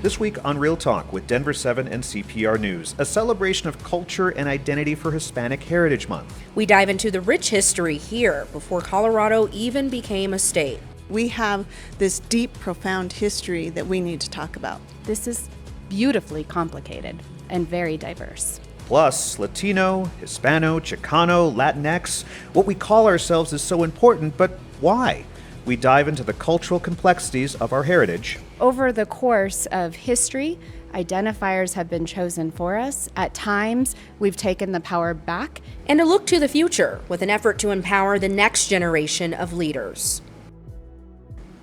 This week on Real Talk with Denver7 and CPR News, a celebration of culture and identity for Hispanic Heritage Month. We dive into the rich history here before Colorado even became a state. We have this deep, profound history that we need to talk about. This is beautifully complicated and very diverse. Plus, Latino, Hispano, Chicano, Latinx. What we call ourselves is so important, but why? We dive into the cultural complexities of our heritage. Over the course of history, identifiers have been chosen for us. At times, we've taken the power back. And a look to the future with an effort to empower the next generation of leaders.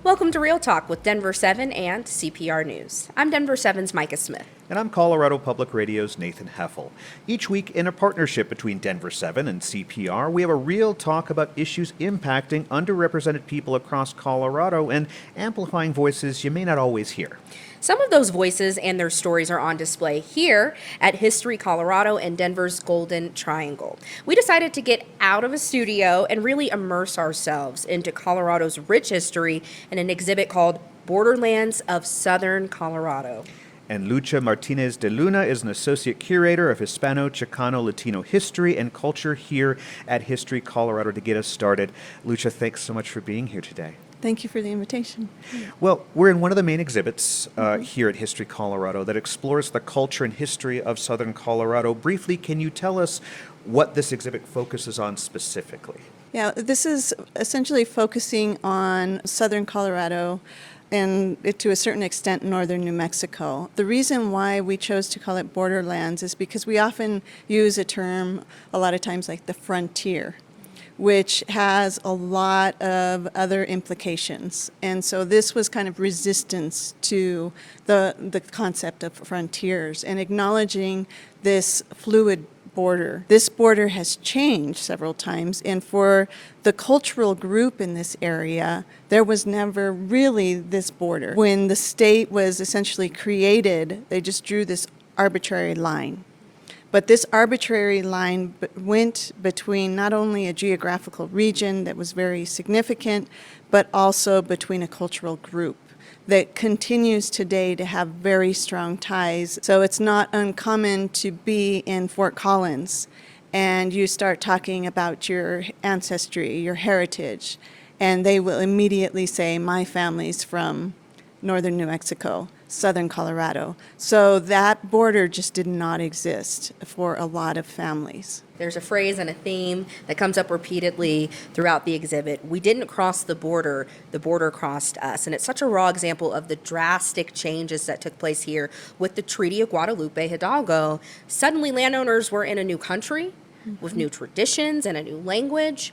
Welcome to Real Talk with Denver7 and CPR News. I'm Denver7's Micah Smith. And I'm Colorado Public Radio's Nathan Heffel. Each week, in a partnership between Denver7 and CPR, we have a real talk about issues impacting underrepresented people across Colorado and amplifying voices you may not always hear. Some of those voices and their stories are on display here at History Colorado and Denver's Golden Triangle. We decided to get out of a studio and really immerse ourselves into Colorado's rich history in an exhibit called Borderlands of Southern Colorado. And Lucha Martinez de Luna is an associate curator of Hispano, Chicano, Latino history and culture here at History Colorado to get us started. Lucha, thanks so much for being here today. Thank you for the invitation. Well, we're in one of the main exhibits here at History Colorado that explores the culture and history of Southern Colorado. Briefly, can you tell us what this exhibit focuses on specifically? Yeah, this is essentially focusing on Southern Colorado and to a certain extent northern New Mexico. The reason why we chose to call it Borderlands is because we often use a term a lot of times like the frontier, which has a lot of other implications. And so this was kind of resistance to the concept of frontiers and acknowledging this fluid border. This border has changed several times, and for the cultural group in this area, there was never really this border. When the state was essentially created, they just drew this arbitrary line. But this arbitrary line went between not only a geographical region that was very significant, but also between a cultural group that continues today to have very strong ties. So it's not uncommon to be in Fort Collins and you start talking about your ancestry, your heritage, and they will immediately say, my family's from northern New Mexico, southern Colorado. So that border just did not exist for a lot of families. There's a phrase and a theme that comes up repeatedly throughout the exhibit. We didn't cross the border crossed us. And it's such a raw example of the drastic changes that took place here with the Treaty of Guadalupe Hidalgo. Suddenly landowners were in a new country with new traditions and a new language.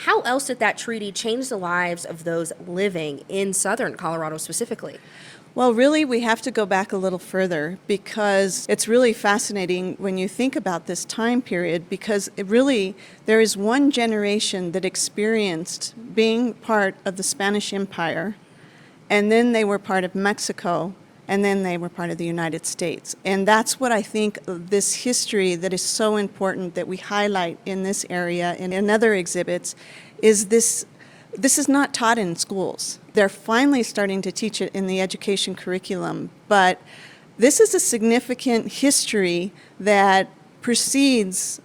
How else did that treaty change the lives of those living in southern Colorado specifically? Well, really, we have to go back a little further because it's really fascinating when you think about this time period because there is one generation that experienced being part of the Spanish Empire, and then they were part of Mexico, and then they were part of the United States. And that's what I think this history that is so important that we highlight in this area and in other exhibits is this is not taught in schools. They're finally starting to teach it in the education curriculum, but this is a significant history that precedes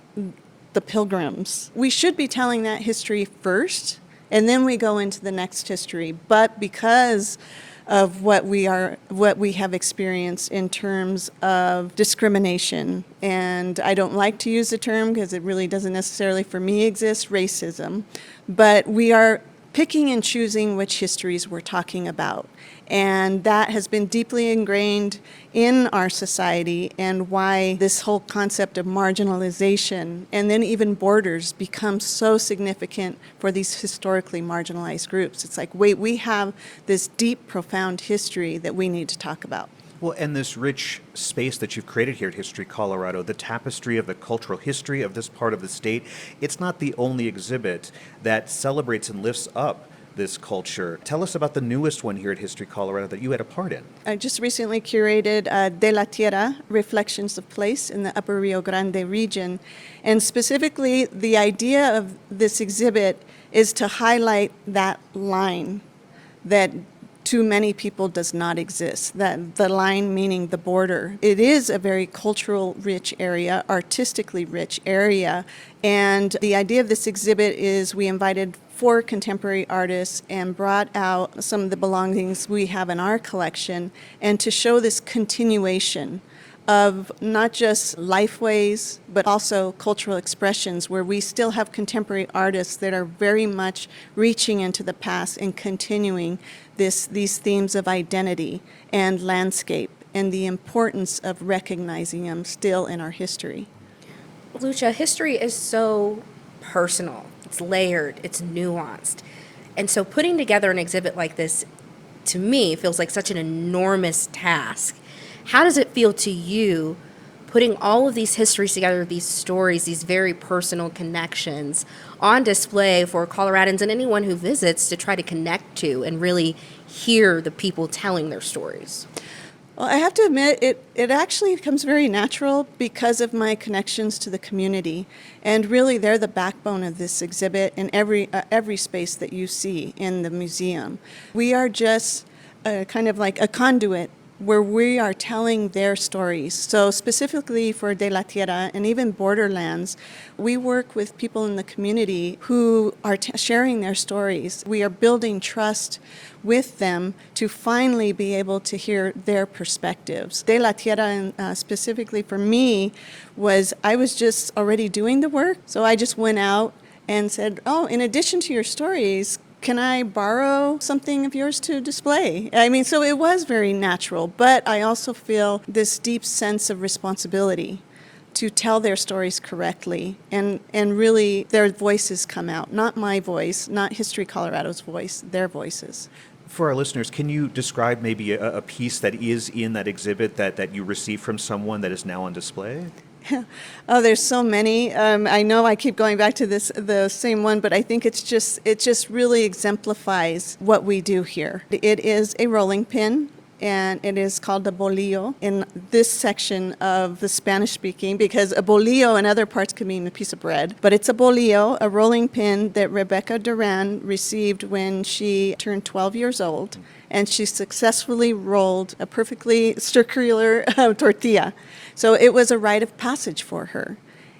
the Pilgrims. We should be telling that history first, and then we go into the next history. But because of what we have experienced in terms of discrimination, and I don't like to use the term because it really doesn't necessarily for me exist, racism, but we are picking and choosing which histories we're talking about. And that has been deeply ingrained in our society and why this whole concept of marginalization and then even borders becomes so significant for these historically marginalized groups. It's like, wait, we have this deep, profound history that we need to talk about. Well, and this rich space that you've created here at History Colorado, the tapestry of the cultural history of this part of the state, it's not the only exhibit that celebrates and lifts up this culture. Tell us about the newest one here at History Colorado that you had a part in. I just recently curated De la Tierra, Reflections of Place in the Upper Rio Grande region. And specifically, the idea of this exhibit is to highlight that line that to many people does not exist. That the line meaning the border. It is a very cultural rich area, artistically rich area. And the idea of this exhibit is we invited 4 contemporary artists and brought out some of the belongings we have in our collection, and to show this continuation of not just lifeways, but also cultural expressions where we still have contemporary artists that are very much reaching into the past and continuing these themes of identity and landscape and the importance of recognizing them still in our history. Lucia, history is so personal. It's layered, it's nuanced. And so putting together an exhibit like this, to me, feels like such an enormous task. How does it feel to you putting all of these histories together, these stories, these very personal connections on display for Coloradans and anyone who visits to try to connect to and really hear the people telling their stories? Well, I have to admit, it actually comes very natural because of my connections to the community. And really, they're the backbone of this exhibit and every space that you see in the museum. We are just kind of like a conduit where we are telling their stories. So specifically for De La Tierra and even Borderlands, we work with people in the community who are sharing their stories. We are building trust with them to finally be able to hear their perspectives. De La Tierra, specifically for me, I was just already doing the work, so I just went out and said, oh, in addition to your stories, can I borrow something of yours to display? I mean, so it was very natural, but I also feel this deep sense of responsibility to tell their stories correctly and really their voices come out. Not my voice, not History Colorado's voice, their voices. For our listeners, can you describe maybe a piece that is in that exhibit that you received from someone that is now on display? Oh, there's so many. I know I keep going back to the same one, but I think it just really exemplifies what we do here. It is a rolling pin, and it is called a bolillo in this section of the Spanish-speaking, because a bolillo in other parts could mean a piece of bread. But it's a bolillo, a rolling pin that Rebecca Duran received when she turned 12 years old, and she successfully rolled a perfectly circular tortilla. So it was a rite of passage for her.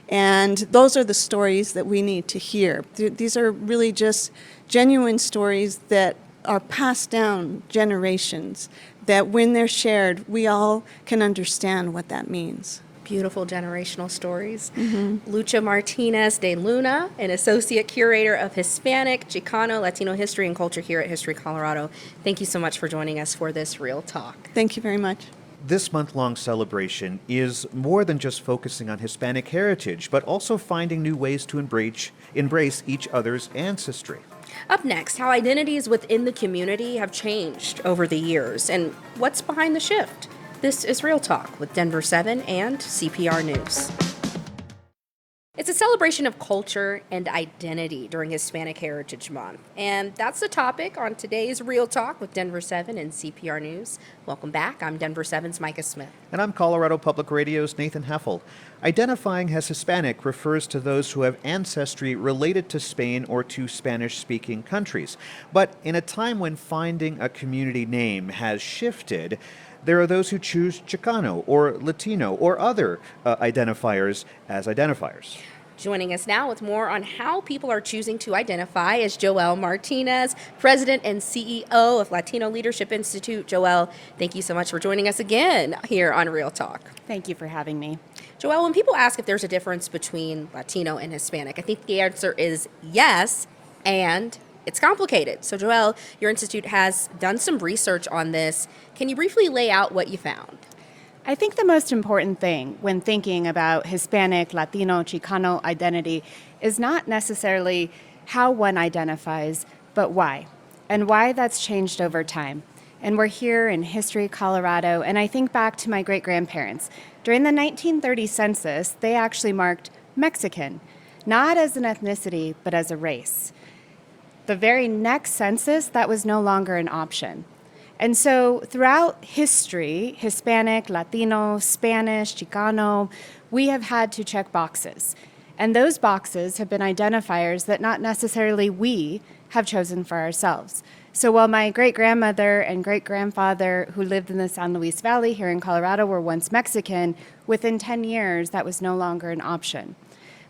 And those are the stories that we need to hear. These are really just genuine stories that are passed down generations, that when they're shared, we all can understand what that means. Beautiful generational stories. Mm-hmm. Lucha Martinez de Luna, an associate curator of Hispanic, Chicano, Latino history and culture here at History Colorado. Thank you so much for joining us for this Real Talk. Thank you very much. This month-long celebration is more than just focusing on Hispanic heritage, but also finding new ways to embrace each other's ancestry. Up next, how identities within the community have changed over the years and what's behind the shift. This is Real Talk with Denver7 and CPR News. It's a celebration of culture and identity during Hispanic Heritage Month. And that's the topic on today's Real Talk with Denver7 and CPR News. Welcome back. I'm Denver7's Micah Smith. And I'm Colorado Public Radio's Nathan Heffel. Identifying as Hispanic refers to those who have ancestry related to Spain or to Spanish-speaking countries. But in a time when finding a community name has shifted, there are those who choose Chicano or Latino or other identifiers as identifiers. Joining us now with more on how people are choosing to identify is Joelle Martinez, President and CEO of Latino Leadership Institute. Joelle, thank you so much for joining us again here on Real Talk. Thank you for having me. Joelle, when people ask if there's a difference between Latino and Hispanic, I think the answer is yes, and it's complicated. So Joelle, your institute has done some research on this. Can you briefly lay out what you found? I think the most important thing when thinking about Hispanic, Latino, Chicano identity is not necessarily how one identifies, but why, and why that's changed over time. And we're here in History Colorado, and I think back to my great-grandparents. During the 1930 census, they actually marked Mexican, not as an ethnicity, but as a race. The very next census, that was no longer an option. And so throughout history, Hispanic, Latino, Spanish, Chicano, we have had to check boxes. And those boxes have been identifiers that not necessarily we have chosen for ourselves. So while my great-grandmother and great-grandfather who lived in the San Luis Valley here in Colorado were once Mexican, within 10 years that was no longer an option.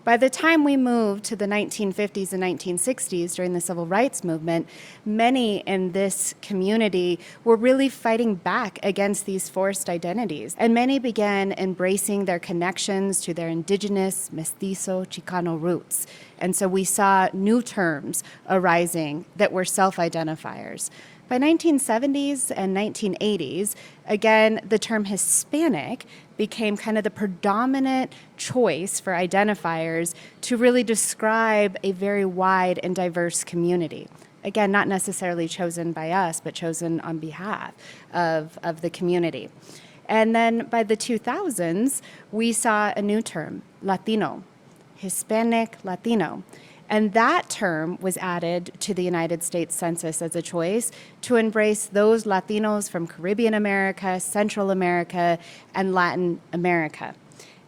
By the time we moved to the 1950s and 1960s during the Civil Rights Movement, many in this community were really fighting back against these forced identities. And many began embracing their connections to their indigenous, mestizo, Chicano roots. And so we saw new terms arising that were self-identifiers. By 1970s and 1980s, again, the term Hispanic became kind of the predominant choice for identifiers to really describe a very wide and diverse community. Again, not necessarily chosen by us, but chosen on behalf of the community. And then by the 2000s, we saw a new term, Latino, Hispanic Latino. And that term was added to the United States Census as a choice to embrace those Latinos from Caribbean America, Central America, and Latin America.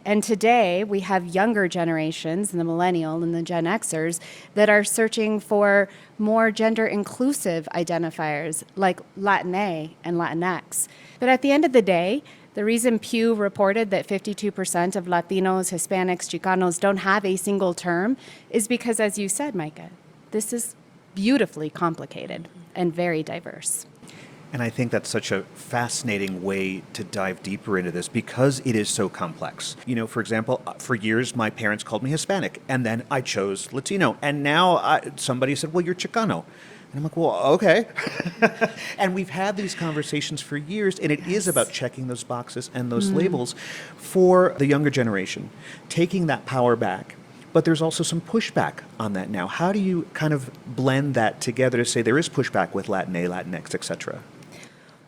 And today we have younger generations, the millennial and the Gen Xers, that are searching for more gender inclusive identifiers like Latina and Latinx. But at the end of the day, the reason Pew reported that 52% of Latinos, Hispanics, Chicanos don't have a single term is because, as you said, Micah, this is beautifully complicated and very diverse. And I think that's such a fascinating way to dive deeper into this because it is so complex. You know, for example, for years my parents called me Hispanic, and then I chose Latino, and now somebody said, well, you're Chicano. And I'm like, well, okay. And we've had these conversations for years, and it is about checking those boxes and those labels for the younger generation, taking that power back. But there's also some pushback on that now. How do you kind of blend that together to say there is pushback with Latina, Latinx, et cetera?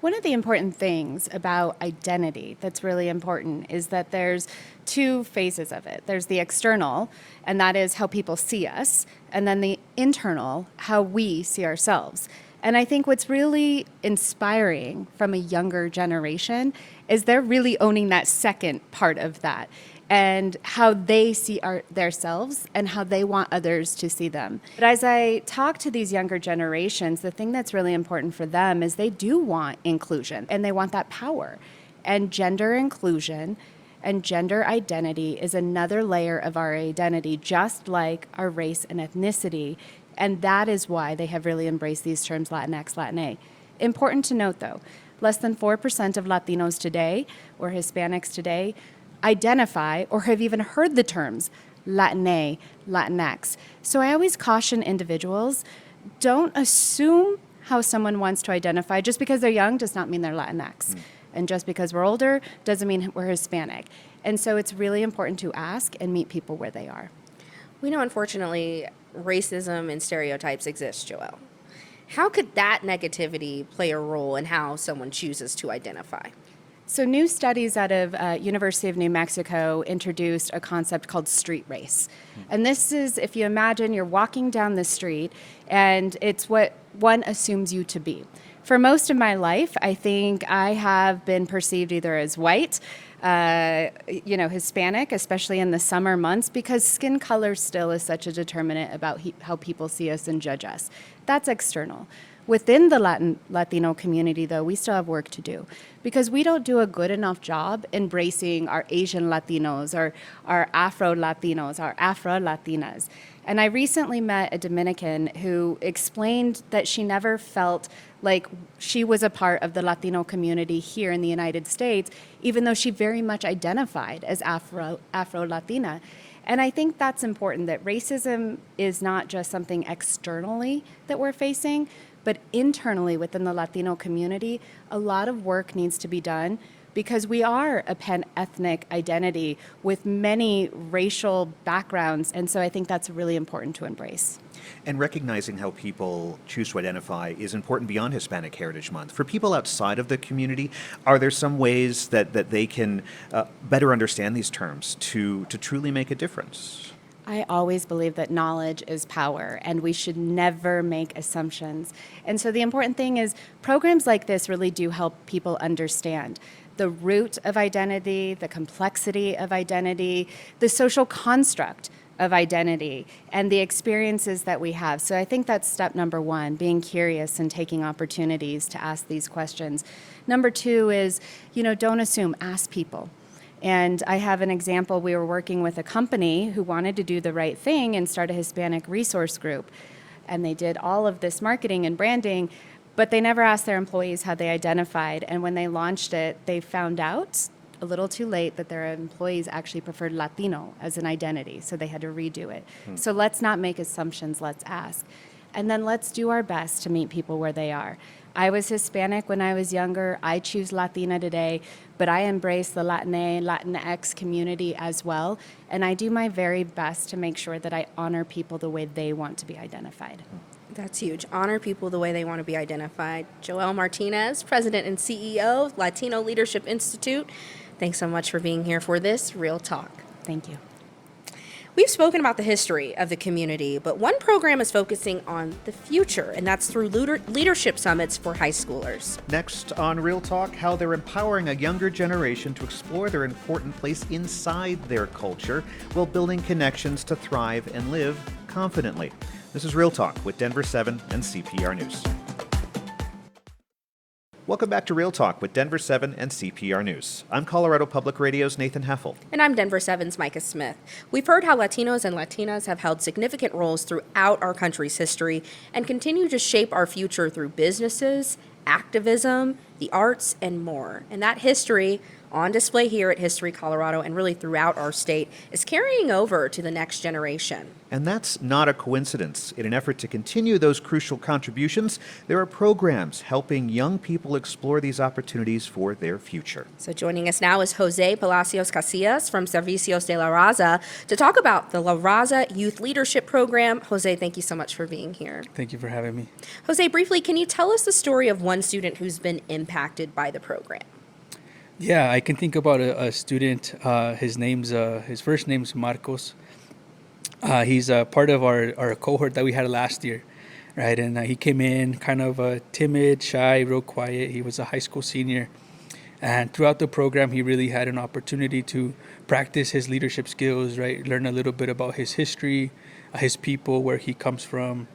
One of the important things about identity that's really important is that there's two phases of it. There's the external, and that is how people see us, and then the internal, how we see ourselves. And I think what's really inspiring from a younger generation is they're really owning that second part of that and how they see themselves and how they want others to see them. But as I talk to these younger generations, the thing that's really important for them is they do want inclusion and they want that power. And gender inclusion and gender identity is another layer of our identity, just like our race and ethnicity. And that is why they have really embraced these terms Latinx, Latina. Important to note, though, less than 4% of Latinos today or Hispanics today identify or have even heard the terms Latina, Latinx. So I always caution individuals, don't assume how someone wants to identify. Just because they're young does not mean they're Latinx. And just because we're older doesn't mean we're Hispanic. And so it's really important to ask and meet people where they are. We know, unfortunately, racism and stereotypes exist, Joelle. How could that negativity play a role in how someone chooses to identify? So new studies out of University of New Mexico introduced a concept called street race. And this is, if you imagine you're walking down the street and it's what one assumes you to be. For most of my life, I think I have been perceived either as white, Hispanic, especially in the summer months, because skin color still is such a determinant about how people see us and judge us. That's external. Within the Latino community, though, we still have work to do because we don't do a good enough job embracing our Asian Latinos, our Afro-Latinos, our Afro-Latinas. And I recently met a Dominican who explained that she never felt like she was a part of the Latino community here in the United States, even though she very much identified as Afro-Latina. And I think that's important, that racism is not just something externally that we're facing, but internally within the Latino community, a lot of work needs to be done because we are a pan-ethnic identity with many racial backgrounds. And so I think that's really important to embrace. And recognizing how people choose to identify is important beyond Hispanic Heritage Month. For people outside of the community, are there some ways that they can better understand these terms to truly make a difference? I always believe that knowledge is power, and we should never make assumptions. And so the important thing is programs like this really do help people understand the root of identity, the complexity of identity, the social construct of identity and the experiences that we have. So I think that's step number one, being curious and taking opportunities to ask these questions. Number two is, don't assume, ask people. And I have an example. We were working with a company who wanted to do the right thing and start a Hispanic resource group. And they did all of this marketing and branding, but they never asked their employees how they identified. And when they launched it, they found out a little too late that their employees actually preferred Latino as an identity, so they had to redo it. So let's not make assumptions, let's ask. And then let's do our best to meet people where they are. I was Hispanic when I was younger. I choose Latina today, but I embrace the Latina, Latinx community as well. And I do my very best to make sure that I honor people the way they want to be identified. That's huge. Honor people the way they want to be identified. Joelle Martinez, President and CEO of Latino Leadership Institute. Thanks so much for being here for this Real Talk. Thank you. We've spoken about the history of the community, but one program is focusing on the future, and that's through leadership summits for high schoolers. Next on Real Talk, how they're empowering a younger generation to explore their important place inside their culture while building connections to thrive and live confidently. This is Real Talk with Denver7 and CPR News. Welcome back to Real Talk with Denver7 and CPR News. I'm Colorado Public Radio's Nathan Heffel. And I'm Denver7's Micah Smith. We've heard how Latinos and Latinas have held significant roles throughout our country's history and continue to shape our future through businesses, activism, the arts, and more. And that history, on display here at History Colorado and really throughout our state, is carrying over to the next generation. And that's not a coincidence. In an effort to continue those crucial contributions, there are programs helping young people explore these opportunities for their future. So joining us now is Jose Palacios Casillas from Servicios de la Raza to talk about the La Raza Youth Leadership Program. Jose, thank you so much for being here. Thank you for having me. Jose, briefly, can you tell us the story of one student who's been impacted by the program? Yeah, I can think about a student. His first name's Marcos. He's a part of our cohort that we had last year, right? And he came in kind of timid, shy, real quiet. He was a high school senior. And throughout the program, he really had an opportunity to practice his leadership skills, right? Learn a little bit about his history, his people, where he comes from.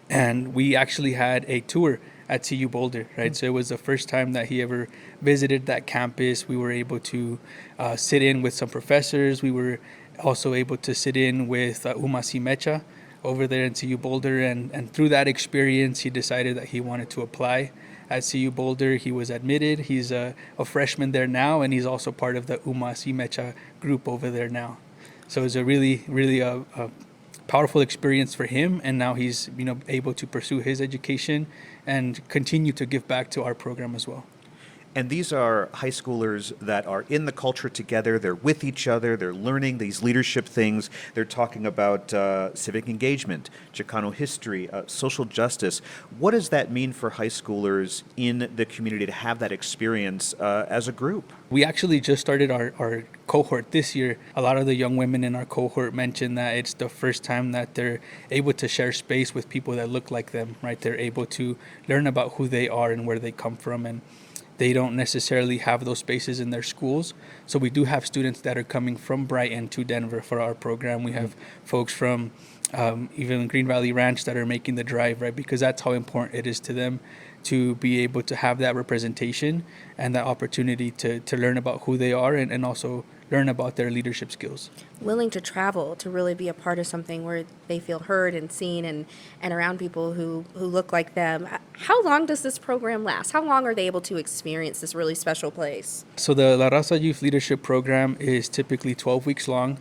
And we actually had a tour at CU Boulder, right? So it was the first time that he ever visited that campus. We were able to sit in with some professors. We were also able to sit in with Uma Mecha over there in CU Boulder. And through that experience, he decided that he wanted to apply at CU Boulder. He was admitted. He's a freshman there now, and he's also part of the Uma Mecha group over there now. So it's a really, really a powerful experience for him, and now he's able to pursue his education and continue to give back to our program as well. And these are high schoolers that are in the culture together. They're with each other. They're learning these leadership things. They're talking about civic engagement, Chicano history, social justice. What does that mean for high schoolers in the community to have that experience as a group? We actually just started our cohort this year. A lot of the young women in our cohort mentioned that it's the first time that they're able to share space with people that look like them, right? They're able to learn about who they are and where they come from, and they don't necessarily have those spaces in their schools. So we do have students that are coming from Brighton to Denver for our program. We have folks from even Green Valley Ranch that are making the drive, right? Because that's how important it is to them to be able to have that representation and that opportunity to learn about who they are and also learn about their leadership skills. Willing to travel to really be a part of something where they feel heard and seen and around people who look like them. How long does this program last? How long are they able to experience this really special place? So the La Raza Youth Leadership Program is typically 12 weeks long.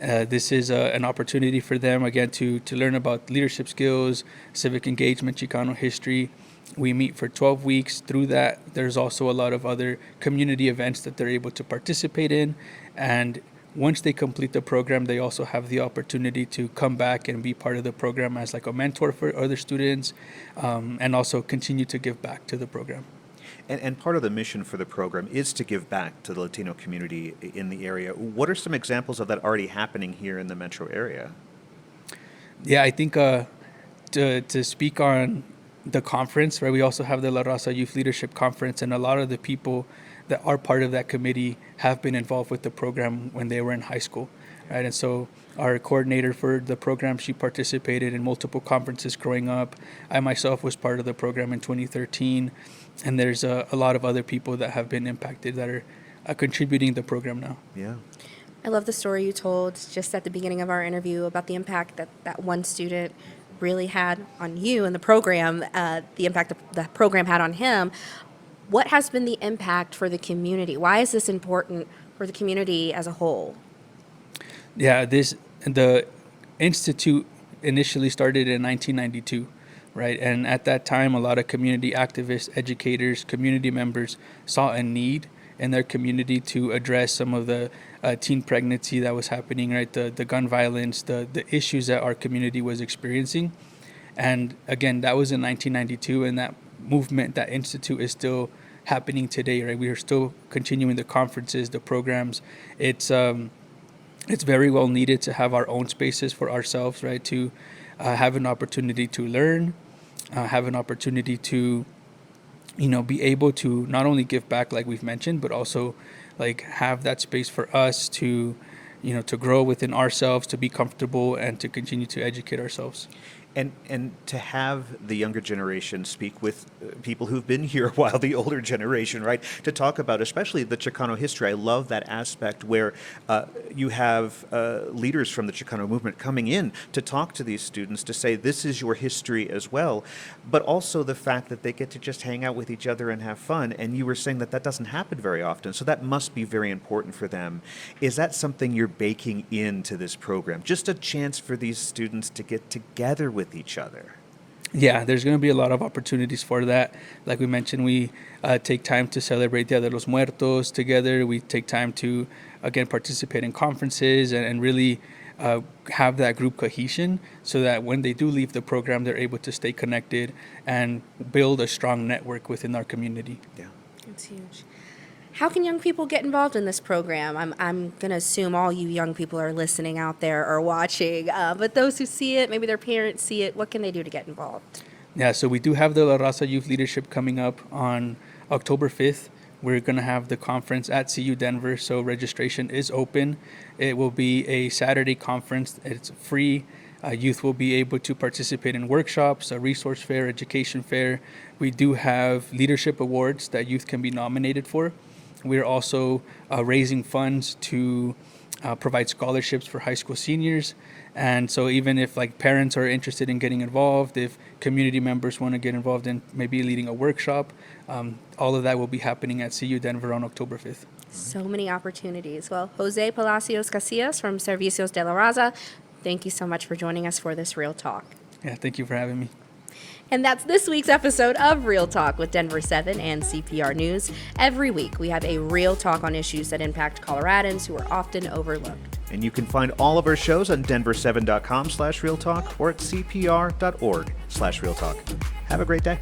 This is an opportunity for them, again, to learn about leadership skills, civic engagement, Chicano history. We meet for 12 weeks. Through that, there's also a lot of other community events that they're able to participate in. And once they complete the program, they also have the opportunity to come back and be part of the program as like a mentor for other students, and also continue to give back to the program. And part of the mission for the program is to give back to the Latino community in the area. What are some examples of that already happening here in the metro area? Yeah, I think to speak on the conference, right? We also have the La Raza Youth Leadership Conference, and a lot of the people that are part of that committee have been involved with the program when they were in high school, right? And so our coordinator for the program, she participated in multiple conferences growing up. I myself was part of the program in 2013, and there's a lot of other people that have been impacted that are contributing the program now. Yeah. I love the story you told just at the beginning of our interview about the impact that that one student really had on you and the program, the impact the program had on him. What has been the impact for the community? Why is this important for the community as a whole? Yeah, the institute initially started in 1992, right? And at that time, a lot of community activists, educators, community members saw a need in their community to address some of the teen pregnancy that was happening, right? The gun violence, the issues that our community was experiencing. And again, that was in 1992, and that movement, that institute is still happening today, right? We are still continuing the conferences, the programs. It's very well needed to have our own spaces for ourselves, right? To have an opportunity to learn, have an opportunity to, be able to not only give back like we've mentioned, but also like have that space for us to, to grow within ourselves, to be comfortable, and to continue to educate ourselves. And to have the younger generation speak with people who've been here a while, the older generation, right? To talk about especially the Chicano history. I love that aspect where you have leaders from the Chicano movement coming in to talk to these students to say, this is your history as well. But also the fact that they get to just hang out with each other and have fun. And you were saying that that doesn't happen very often. So that must be very important for them. Is that something you're baking into this program? Just a chance for these students to get together with each other? Yeah, there's going to be a lot of opportunities for that. Like we mentioned, we take time to celebrate Dia de los Muertos together. We take time to, again, participate in conferences and really have that group cohesion so that when they do leave the program, they're able to stay connected and build a strong network within our community. Yeah. It's huge. How can young people get involved in this program? I'm going to assume all you young people are listening out there or watching, but those who see it, maybe their parents see it, what can they do to get involved? Yeah, so we do have the La Raza Youth Leadership coming up on October 5th. We're going to have the conference at CU Denver, so registration is open. It will be a Saturday conference. It's free. Youth will be able to participate in workshops, a resource fair, education fair. We do have leadership awards that youth can be nominated for. We're also raising funds to provide scholarships for high school seniors. And so even if like parents are interested in getting involved, if community members want to get involved in maybe leading a workshop, all of that will be happening at CU Denver on October 5th. So many opportunities. Well, Jose Palacios Casillas from Servicios de la Raza, thank you so much for joining us for this Real Talk. Yeah, thank you for having me. And that's this week's episode of Real Talk with Denver7 and CPR News. Every week, we have a real talk on issues that impact Coloradans who are often overlooked. And you can find all of our shows on denver7.com/realtalk or at cpr.org/realtalk. Have a great day.